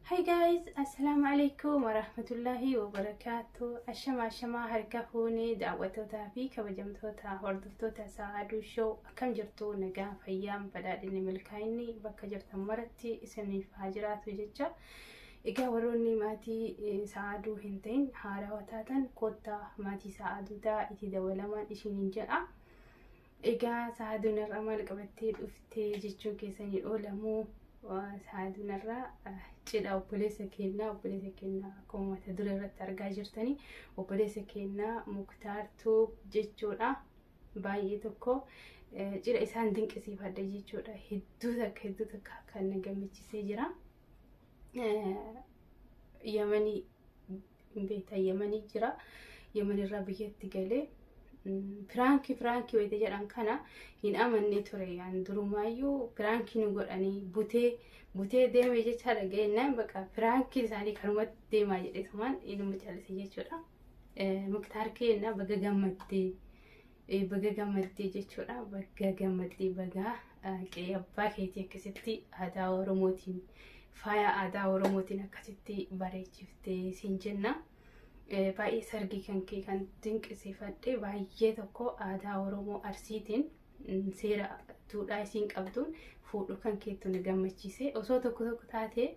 Hi guys, assalamu alaikum wa rahmatullahi wa barakatuh. Ashama harka fuuni daawwattoota fi kabajamtoota hordoftoota Sa'aduu Show akkam jirtu nagaa fayyaan badhaadhinni milkaa'inni bakka jirtan maratti isiniif haa jiraatu jecha. Egaa warroonni maatii Sa'aduu hin ta'in haarawaa taatan kottaa maatii Sa'aduutaa itti dabalamaan isiniin jedha. Egaa Sa'aduun irraa maal qabattee dhuftee jechuun keessanii oolamuu Sa'aduun irraa cidha obboleessa keenyaa akkuma mata duree irratti argaa jirtanii obboleessa keenyaa Muktaartuu jechuudha. Baay'ee tokko cidha isaan dinqisiifadha jechuudha. Hedduu takka kan na gammachiisee jira. Yamanii beektaa Yamanii jira. Yamanirraa biyyatti galee Franki wayita jedhan kana hin amanne ture yaan durumaayyuu Franki nu godhanii butee deeme jecha dhaga'ennaan bakka Franki isaanii kanumatti deemaa jedhetumaan ilmu caalise jechuudha. Muktaar keenna baga gammaddee jechuudha. Baga gammaddee baga qe'ee abbaa keetii akkasitti aadaa Oromootiin faaya aadaa Oromootiin akkasitti bareechiftee siin jenna. Baay'ee sargii kan kee kan dinqisiifadhe baay'ee tokko aadaa Oromoo Arsiitiin seera duudhaa isiin qabduun fuudhu kan keetu na gammachiise. Osoo tokko taatee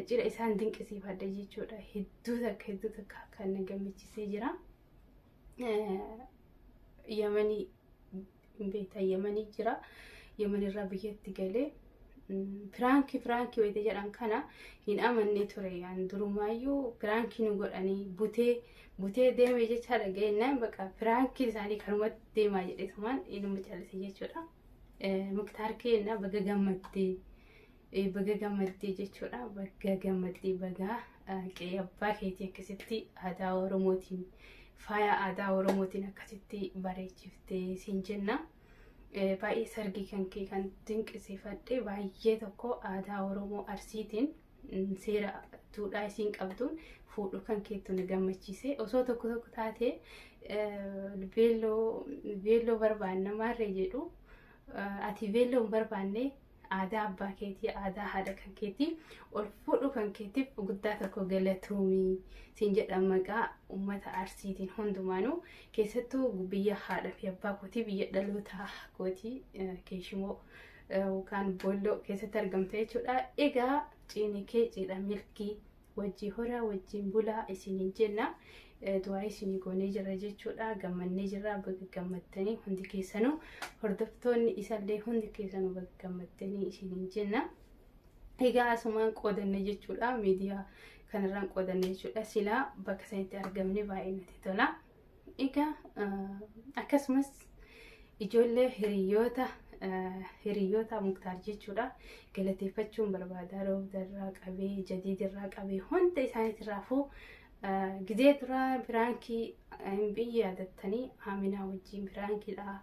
cidha isaan dinqisiifadha jechuudha. Hedduu takka kan na gammachiisee jira. Yamanii beektaa Yamanii jira. Yamanirraa biyyatti galee Franki wayita jedhan kana hin amanne ture yaan durumaayyuu Franki nu godhanii butee deeme jecha dhaga'ennaan bakka Franki isaanii kanumatti deemaa jedhetumaan ilmu caalise jechuudha. Muktaar keenna baga gammaddee jechuudha. Baga gammaddee baga qe'ee abbaa keetii akkasitti aadaa Oromootiin faaya aadaa Oromootiin akkasitti bareechiftee siin jenna. Baay'ee sargii kan kee kan dinqisiifadhe baay'ee tokko aadaa Oromoo Arsiitiin seera duudhaa isiin qabduun fuudhu kan keetu na gammachiise. Osoo tokko taatee veelloo barbaanna maarree jedhu ati veelloo hin barbaanne aadaa abbaa keetii aadaa haadha kan keetii ol fuudhu kan keetiif guddaa tokko galatoomii siin jedhan maqaa uummata Arsiitiin hundumaanuu keessattuu biyya haadha fi abbaa kootii biyya dhaloota kootii Keeshimoo yookaan Boolloo keessatti argamta jechuudha. Egaa ciini kee cidha milkii wajjii horaa wajjiin bulaa isiniin jenna. Du'aa isinii goonee jira jechuudha. Gammannee jirra. Baga gammaddanii hundi keessanuu hordoftoonni isallee hundi keessanuu baga gammaddanii isiniin jenna. Egaa asumaan qoodanne jechuudha. Miidiyaa kanarraan qoodanne jechuudha. Silaa bakka sanitti argamne baay'ee natti tola. Egaa akkasumas ijoollee hiriyoota Muktaar jechuudha. Galateeffachuun barbaada. Roobdarraa qabee jadiidirraa qabee hunda isaaniitirraafuu gizee dura Franki biyya yaadattanii Aminaa wajjin Frankiidha.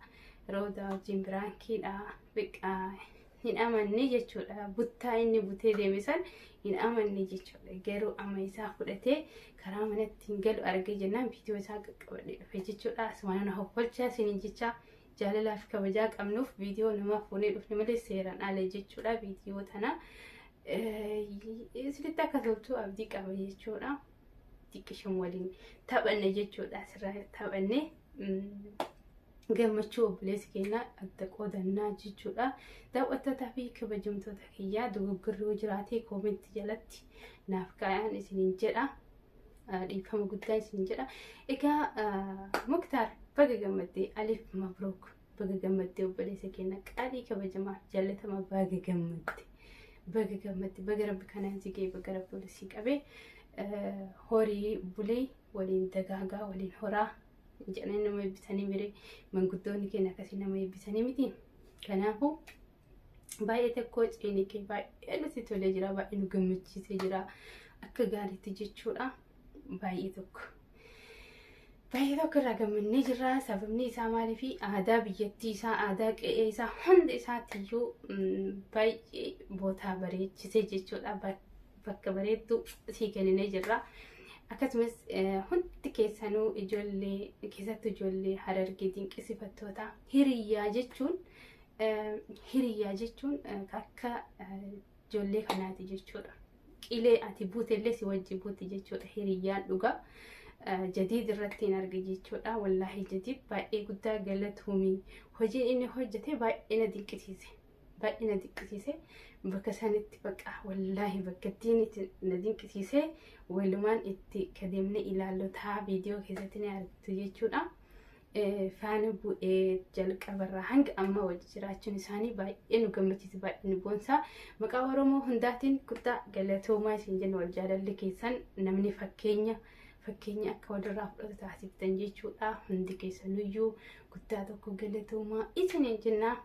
Rooda wajjin Frankiidha. Biqaa hin amanne jechuudha. Buttaa inni butee deeme san hin amanne jechuudha. Garuu amma isaa fudhatee karaa manatti hin galu argee jennaan viidiyoo isaa qaqqabadhee dhufe jechuudha. Asumaan na hoffolchaa isiniin jecha jaalalaa fi kabajaa qabnuuf viidiyoo namaaf fuunee dhufne malee seeraan ala jechuudha. Viidiyoo tana isinitti akka toltu abdii qaba jechuudha. Xiqqishan waliin taphanne jechuudha. Asirraa taphanne gammachuu obboleessi keenya adda qoodannaa jechuudha. Daawwattootaa fi kabajamtoota kiyyaa dogoggorri jiraatee koomentii jalatti naaf kaa'an isiniin jedha. Dhiifama guddaa isiniin jedha. Egaa Muktaar baga gammaddee Aliif Mabrook baga gammaddee obboleessa keenya qaalii kabajamaa jaallatama baga gammaddee. Baga gammaddee baga rabbi kanaan sigee baga rabbi walisii qabee horii bulee waliin dagaagaa waliin horaa jedhanii nama eebbisanii miree manguddoonni keenya akkasii nama eebbisanii miti. Kanaafuu baay'ee tokko ciiniqee baay'ee nutti tolee jira, baay'ee nu gammachiisee jira akka gaariitti jechuudha. Baay'ee tokko irraa gammannee jirra. Sababni isaa maaliif aadaa biyyattii isaa, aadaa qe'ee isaa hundi isaatiyyuu baay'ee bootaa bareechisee jechuudha. Bakka bareedduu sii kenninee jirra. Akkasumas hundi keessanuu ijoollee keessattuu ijoollee Harargee dinqisiifattoota hiriyyaa jechuun akka ijoollee kanaati jechuudha. Qilee ati buutellee si wajji buuti jechuudha. Hiriyyaan dhugaa jadiid irratti hin arge jechuudha. Wallaahi jadiid baay'ee guddaa galatoomii. Hojiin inni hojjete baay'ee na dinqisiise. Bakka sanitti baqa wallaahi bakka ittiin na dinqisiise walumaan itti kadeemne ilaallotaa viidiyoo keessatti ni argitu jechuudha. Faana bu'ee jalqabarraa hanga amma wajji jiraachuun isaanii baay'ee nu gammachiisa, baay'ee nu boonsa. Maqaa Oromoo hundaatiin guddaa galatoomaa isin jenna. Wal jaalalli keessan namni fakkeenya akka walirraa fudhatu taasiftan jechuudha. Hundi keessanuyyuu guddaa tokko galatoomaa isiniin jenna.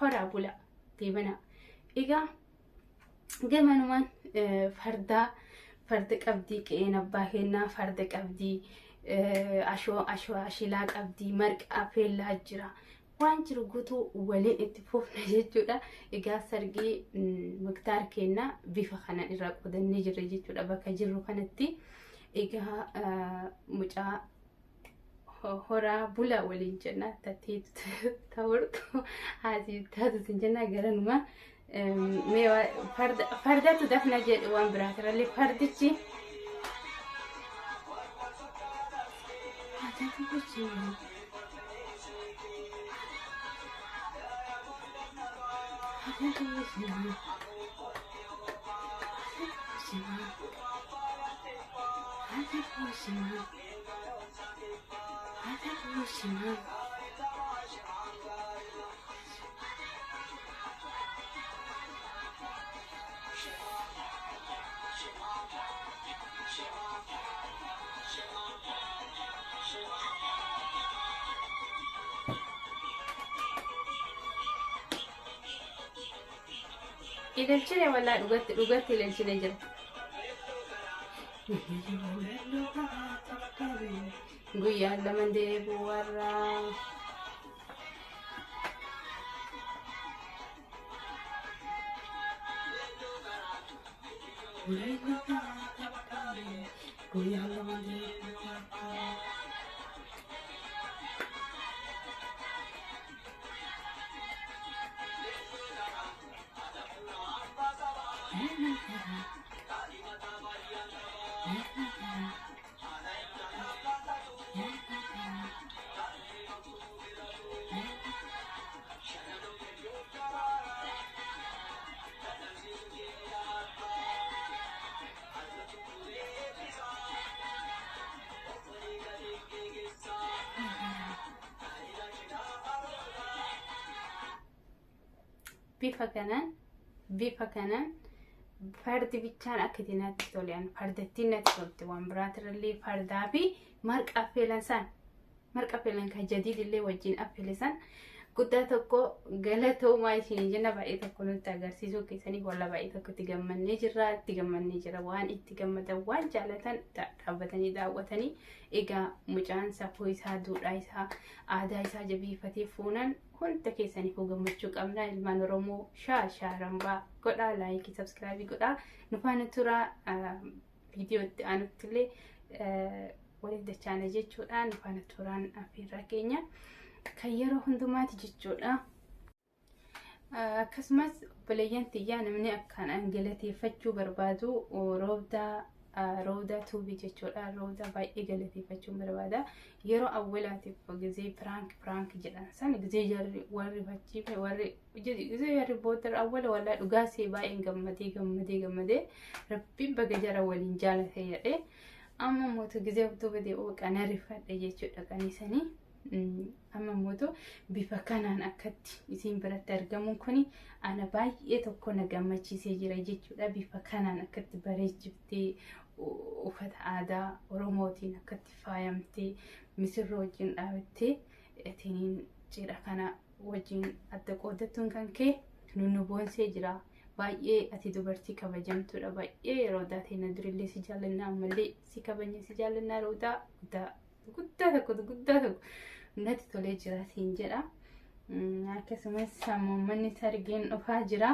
Horaa bulaa deebanaa. Egaa gamanumaan farda qabdii, qe'een abbaa kennaa farda qabdii, ashilaa qabdii, marqaa feellaa jira. Waan jiru guutuu waliin itti fufna jechuudha. Egaa sargii Muktaar kennaa bifa kanaan irraa qoodannee jirra jechuudha. Bakka jirru kanatti egaa mucaa horaa bulaa waliin jenna. Tateetu ta'urtu haasii taatu sin jenna garanumaa. Fardatu dafna jedhu waan biraatirallee fardichi ilaalchine walaa dhugatti ilaalchine jira. Guyyaan lama deebi'u warraa guyyaan lama deebi'u. bifa kanaan fardi bichaan akka dinaatti tolan fardattiin natti tolte waan biraatirallee fardaa fi marqa affeelan kan jadiidillee wajjin affeelisan guddaa tokko galatoomaa isin jenna. Baay'ee tokko nutti agarsiisuu keessanii walla baay'ee tokko itti gammannee jira. Waan itti gammadan waan jaalatan dhaabbatanii daawwatanii egaa mucaan safuu isaa, duudhaa isaa, aadaa isaa jabeeffatee fuunan hunda keessaniif gammachuu qabna. Ilmaan Oromoo shaarambaa godhaa, laayikii, sabskiraabii godhaa. Nu faana turaa viidiyoo itti aanuttillee waliif dachaana jechuudha. Nu faana turaan affeerraa keenya kan yeroo hundumaati jechuudha. Akkasumas obboleeyyan tiyyaa namni akkaan galateeffachuu barbaadu roobdaa Rooda tuubii jechuudha. Rooda baay'ee galateeffachuun barbaada. Yeroo awwaalaatiif gizee piraank jedhan san gizee jarri warri fachiife warri gizee jarri booddee awwaala walaa dhugaa see baay'een gammadee rabbiin baga jara waliin jaalate jedhee amma mootu gizee duuba dee'uu qana rifadhe jechuudha qanisanii. Amma mootu bifa kanaan akkatti isin biratti argamuun kuni ana baay'ee tokko na gammachiisee jira jechuudha. Bifa kanaan akkatti bareechiftee uffata aadaa Oromootiin akkatti faayamtee misirroo wajjin dhaabattee ittiin cidha kana wajjin adda qoodattuun kan kee nu boonsee jira. Baay'ee ati dubartii kabajamtuudha. Baay'ee Roodaa teena durillee si jaallanna ammallee si kabajne si jaallanna Roodaa guddaa tokko natti tolee jira siin jedha. Akkasumas sammuummanni sargeen dhufaa jira.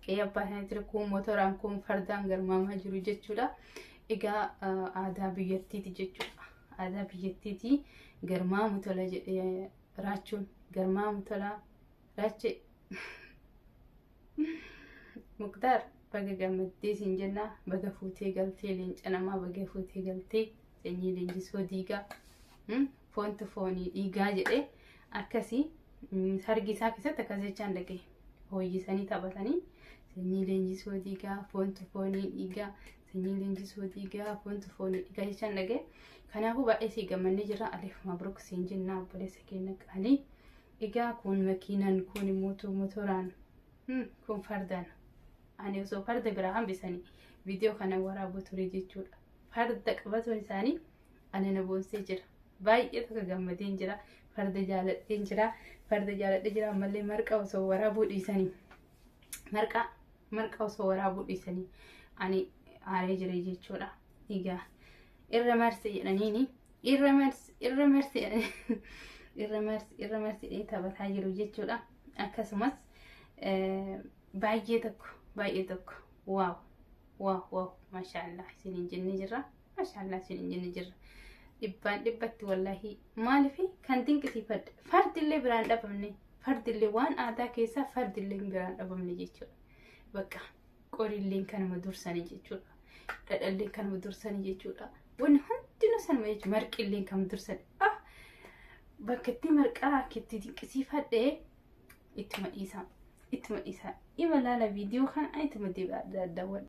Qe'ee abbaa isaaniitti kun motoraan kun fardaan garmaamaa jiru jechuudha. Egaa aadaa biyyattiiti jechuudha. Aadaa biyyattiiti garmaamu tola jedhee raachuun garmaamu tola raachee. Muktaar baga gammaddee siin jenna. Baga fuutee galtee leenca namaa baga fuutee galtee sanyii leenjisoo diigaa foontu foonii dhiigaa jedhee akkasii sargi isaa keessatti akkas jechaan dhaga'e. Hooyyisanii taphatanii sanyii leenjisoo diigaa foontu foonii dhiigaa sanyii leenjisoo diigaa foontu foonii dhiigaa jechaan dhaga'e. Kanaafuu baay'ee si gammannee jira. Aliif mabruuk siin jenna obboleessa keenya qaalii. Egaa kun makiinaan kun motoraan kun fardaan ani osoo farda biraa hambisanii viidiyoo kana waraabuu ture jechuudha. Farda qabatuun isaanii ana na boonsee jira. Baay'ee tokko gammadeen jira. Farda jaaladheen jira. Farda jaaladhee jira ammallee marqa osoo waraabuu dhiisanii marqa osoo waraabuu dhiisanii ani aaree jira jechuudha. Egaa irra marsi jedhaniini irra marsi taphataa jiru jechuudha. Akkasumas baay'ee tokko waaw maashaallah isiniin jennee jirra. Maashaallah isiniin jennee jirra. Dhibbaan dhibbatti wallahi maalifi kan dinqisiifadha. Fardillee biraan dhabamne fardillee waan aadaa keessaa fardillee biraan dhabamne jechuudha. Bakka qorilleen kanuma dursanii jechuudha. Dhadhalleen kanuma dursanii jechuudha. Wanni hundinuu sanuma jechuudha. Marqilleen kanuma dursanii. Bakka itti marqaa itti dinqisiifadhee ittuma dhiisaa. Imalaala viidiyoo kana ittuma daawwadha.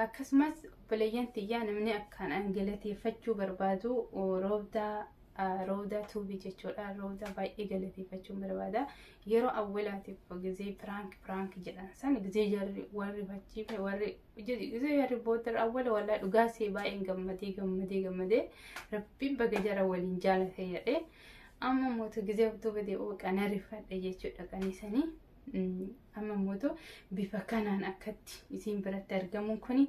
Akkasumas obboleeyyan tiyyaa namni akkaan galateeffachuu barbaadu Roodaa tuubii jechuudha. Roodaa baay'ee galateeffachuun barbaada. Yeroo awwaalaatiif gizee piraank jedhan san gizee jarri warri fachiife warri gizee jarri booddee awwaala walaa dhugaa see baay'een gammadee rabbiin baga jara waliin jaalate jedhee amma mootu gizee duuba dee'uu qana rifadhe jechuudha qanisanii. Amma mootu bifa kanaan akkatti isin biratti argamuun kuni